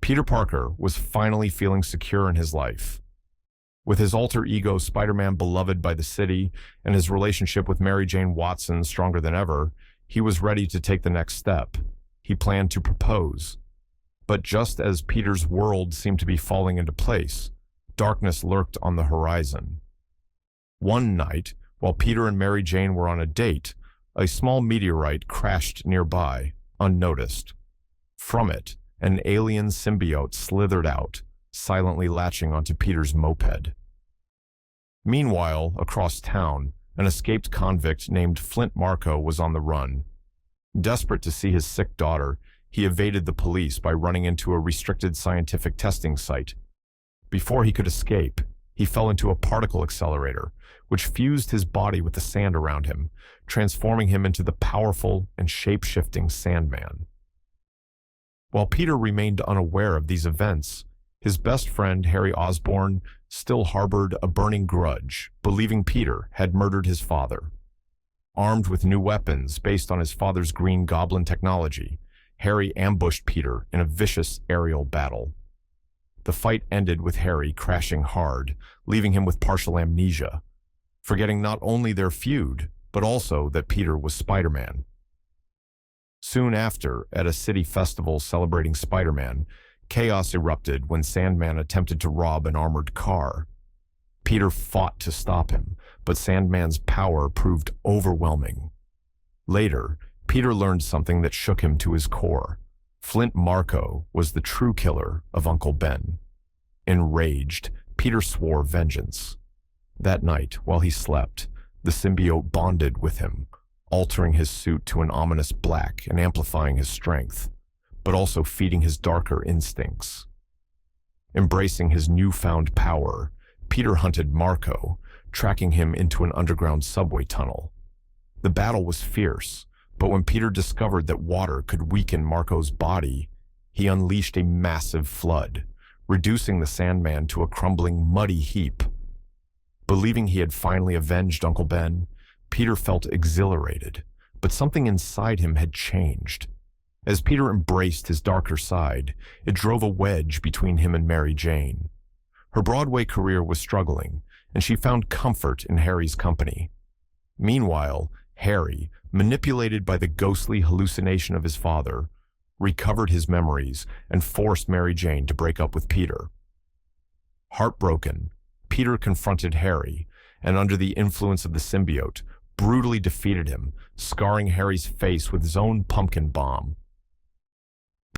Peter Parker was finally feeling secure in his life. With his alter ego Spider-Man beloved by the city and his relationship with Mary Jane Watson stronger than ever, he was ready to take the next step. He planned to propose. But just as Peter's world seemed to be falling into place, darkness lurked on the horizon. One night, while Peter and Mary Jane were on a date, a small meteorite crashed nearby, unnoticed. From it, an alien symbiote slithered out, silently latching onto Peter's moped. Meanwhile, across town, an escaped convict named Flint Marko was on the run. Desperate to see his sick daughter, he evaded the police by running into a restricted scientific testing site. Before he could escape, he fell into a particle accelerator, which fused his body with the sand around him, transforming him into the powerful and shape-shifting Sandman. While Peter remained unaware of these events, his best friend, Harry Osborn, still harbored a burning grudge, believing Peter had murdered his father. Armed with new weapons based on his father's green goblin technology, Harry ambushed Peter in a vicious aerial battle. The fight ended with Harry crashing hard, leaving him with partial amnesia, forgetting not only their feud, but also that Peter was Spider-Man. Soon after, at a city festival celebrating Spider-Man, chaos erupted when Sandman attempted to rob an armored car. Peter fought to stop him, but Sandman's power proved overwhelming. Later, Peter learned something that shook him to his core. Flint Marko was the true killer of Uncle Ben. Enraged, Peter swore vengeance. That night, while he slept, the symbiote bonded with him, altering his suit to an ominous black and amplifying his strength, but also feeding his darker instincts. Embracing his newfound power, Peter hunted Marko, tracking him into an underground subway tunnel. The battle was fierce, but when Peter discovered that water could weaken Marko's body, he unleashed a massive flood, reducing the Sandman to a crumbling, muddy heap. Believing he had finally avenged Uncle Ben, Peter felt exhilarated, but something inside him had changed. As Peter embraced his darker side, it drove a wedge between him and Mary Jane. Her Broadway career was struggling, and she found comfort in Harry's company. Meanwhile, Harry, manipulated by the ghostly hallucination of his father, recovered his memories and forced Mary Jane to break up with Peter. Heartbroken, Peter confronted Harry, and under the influence of the symbiote, brutally defeated him, scarring Harry's face with his own pumpkin bomb.